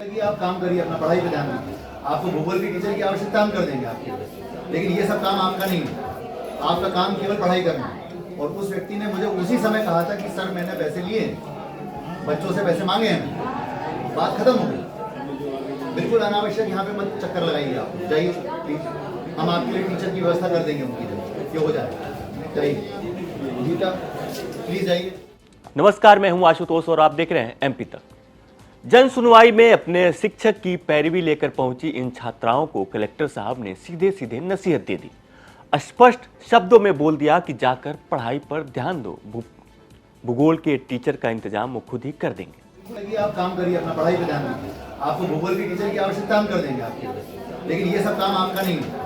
लगी आप काम करिए, अपना पढ़ाई पे ध्यान दीजिए। आपको भूगोल की टीचर की आवश्यकता हम कर देंगे आपके लिए, लेकिन ये सब काम आपका नहीं है। आपका काम केवल पढ़ाई करना है। और उस व्यक्ति ने मुझे उसी समय कहा था कि सर मैंने पैसे लिए, बच्चों से पैसे मांगे हैं, बात खत्म हो गई। बिल्कुल अनावश्यक यहाँ पे मत चक्कर लगाइए, आप जाइए प्लीज, हम आपके लिए टीचर की व्यवस्था कर देंगे उनकी जगह, ये हो जाएगा। जाइए गीता, प्लीज जाइए। नमस्कार, मैं हूं आशुतोष और आप देख रहे हैं एमपी तक। जन सुनवाई में अपने शिक्षक की पैरवी लेकर पहुंची इन छात्राओं को कलेक्टर साहब ने सीधे सीधे नसीहत दे दी। स्पष्ट शब्दों में बोल दिया कि जाकर पढ़ाई पर ध्यान दो, भूगोल के टीचर का इंतजाम वो खुद ही कर देंगे। लगी आप काम करिए, अपना पढ़ाई पे ध्यान दीजिए। आपको भूगोल की टीचर की आवश्यकता हम कर देंगे आपके लिए, लेकिन ये सब काम आपका नहीं है।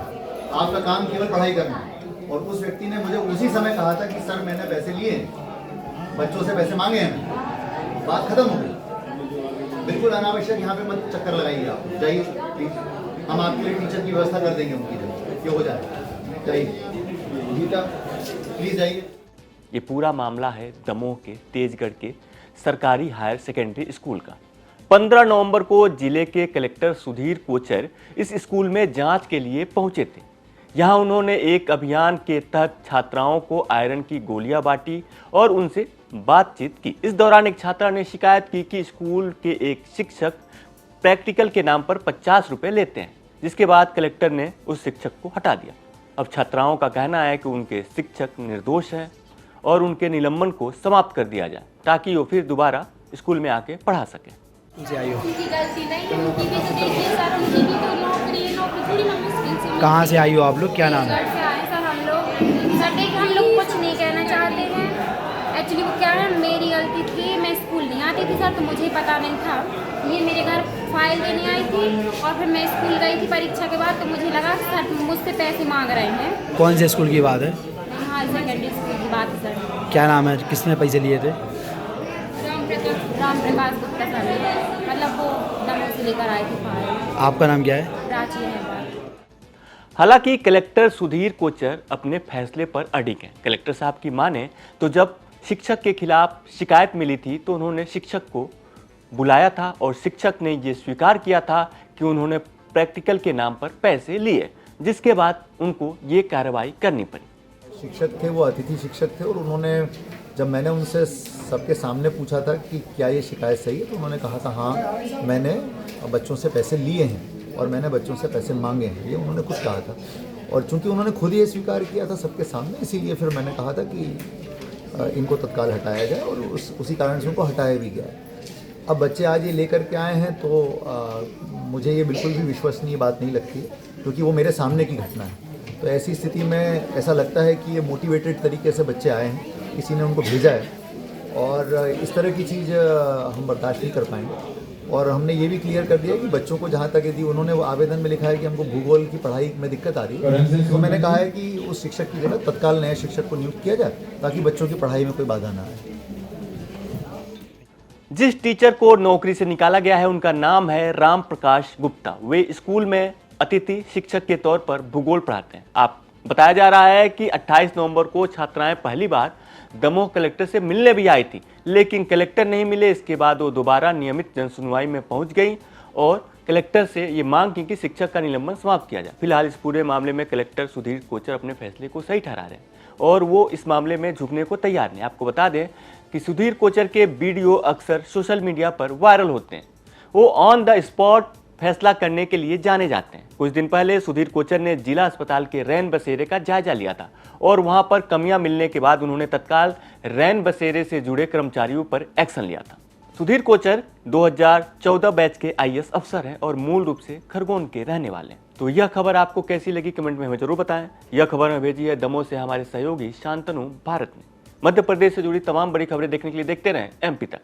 आपका काम केवल पढ़ाई करना है। और उस व्यक्ति ने मुझे उसी समय कहा था कि सर मैंने पैसे लिए, बच्चों से पैसे मांगे हैं, बात खत्म हो गई। बिल्कुल अनावश्यक यहाँ पे मत चक्कर लगाइए, आप जाइए प्लीज, हम आपके लिए टीचर की व्यवस्था कर देंगे उनकी जगह, ये हो जाएगा। जाइए गीता, प्लीज जाइए। ये पूरा मामला है दमोह के तेजगढ़ के सरकारी हायर सेकेंडरी स्कूल का। 15 नवंबर को जिले के कलेक्टर सुधीर कोचर इस स्कूल में जांच के लिए पहुंचे थे। यहां उन्होंने एक अभियान के तहत छात्राओं को आयरन की गोलियां बांटी और उनसे बातचीत की। इस दौरान एक छात्रा ने शिकायत की कि स्कूल के एक शिक्षक प्रैक्टिकल के नाम पर 50 रुपए लेते हैं, जिसके बाद कलेक्टर ने उस शिक्षक को हटा दिया। अब छात्राओं का कहना है कि उनके शिक्षक निर्दोष हैं और उनके निलंबन को समाप्त कर दिया जाए ताकि वो फिर दोबारा स्कूल में आके पढ़ा सके। उनकी गलती नहीं है, उनकी भी तो देखिए सर, उनकी भी तो नौकरी थोड़ी ना मुश्किल से। कहाँ से आई हो आप लोग, क्या नाम है? से आए सर हम लोग। सर देखिए हम लोग कुछ नहीं कहना चाहते हैं। एक्चुअली वो क्या है, मेरी गलती थी, मैं स्कूल नहीं आती थी सर, तो मुझे पता नहीं था। ये मेरे घर फाइल देने आई थी और फिर मैं स्कूल गई थी परीक्षा के बाद, तो मुझे लगा कि सर मुझसे पैसे मांग रहे हैं। कौन से स्कूल की बात है? हाँ सेकेंडरी स्कूल की बात है सर। क्या नाम है, किसने पैसे लिए थे? राम प्रकाश गुप्ता सर, मतलब वो दमोह से लेकर आए थे फाइल। आपका नाम क्या है? प्राची है। हालांकि कलेक्टर सुधीर कोचर अपने फैसले पर अडिग हैं। कलेक्टर साहब की माने तो जब शिक्षक के खिलाफ शिकायत मिली थी तो उन्होंने शिक्षक को बुलाया था और शिक्षक ने ये स्वीकार किया था कि उन्होंने प्रैक्टिकल के नाम पर पैसे लिए, जिसके बाद उनको ये कार्रवाई करनी पड़ी। शिक्षक थे, वो अतिथि शिक्षक थे, और उन्होंने, जब मैंने उनसे सबके सामने पूछा था कि क्या ये शिकायत सही है, तो उन्होंने कहा था हाँ मैंने बच्चों से पैसे लिए हैं और मैंने बच्चों से पैसे मांगे हैं, ये उन्होंने खुद कहा था। और चूंकि उन्होंने खुद ये स्वीकार किया था सबके सामने, इसीलिए फिर मैंने कहा था कि इनको तत्काल हटाया जाए, और उसी कारण से उनको हटाया भी गया। अब बच्चे आज ये लेकर के आए हैं तो मुझे ये बिल्कुल भी विश्वसनीय बात नहीं लगती है, क्योंकि वो मेरे सामने की घटना है। तो ऐसी स्थिति में ऐसा लगता है कि ये मोटिवेटेड तरीके से बच्चे आए हैं, किसी ने उनको भेजा है, और इस तरह की चीज़ हम बर्दाश्त नहीं कर पाएंगे। और हमने ये भी क्लियर कर दिया कि बच्चों को जहाँ तक यदि उन्होंने वो आवेदन में लिखा है कि हमको भूगोल की पढ़ाई में दिक्कत आ रही है, तो मैंने कहा है कि उस शिक्षक की जगह तत्काल नए शिक्षक को नियुक्त किया जाए ताकि बच्चों की पढ़ाई में कोई बाधा ना आए। जिस टीचर को नौकरी से निकाला गया है उनका नाम है राम प्रकाश गुप्ता। वे स्कूल में अतिथि शिक्षक के तौर पर भूगोल पढ़ाते हैं। आप बताया जा रहा है कि 28 नवंबर को छात्राएं पहली बार दमोह कलेक्टर से मिलने भी आई थी, लेकिन कलेक्टर नहीं मिले। इसके बाद वो दोबारा नियमित जनसुनवाई में पहुंच गई और कलेक्टर से ये मांग की कि शिक्षक का निलंबन समाप्त किया जाए। फिलहाल इस पूरे मामले में कलेक्टर सुधीर कोचर अपने फैसले को सही ठहरा रहे हैं और वो इस मामले में झुकने को तैयार नहीं। आपको बता दें कि सुधीर कोचर के वीडियो अक्सर सोशल मीडिया पर वायरल होते हैं। वो ऑन द स्पॉट फैसला करने के लिए जाने जाते हैं। कुछ दिन पहले सुधीर कोचर ने जिला अस्पताल के रैन बसेरे का जायजा लिया था और वहां पर कमियां मिलने के बाद उन्होंने तत्काल रैन बसेरे से जुड़े कर्मचारियों पर एक्शन लिया था। सुधीर कोचर 2014 बैच के आईएएस अफसर हैं और मूल रूप से खरगोन के रहने वाले हैं। तो यह खबर आपको कैसी लगी कमेंट में हमें जरूर बताएं। यह खबर हमें भेजी है दमोह से हमारे सहयोगी शांतनु भारत ने। मध्य प्रदेश से जुड़ी तमाम बड़ी खबरें देखने के लिए देखते रहें एमपी तक।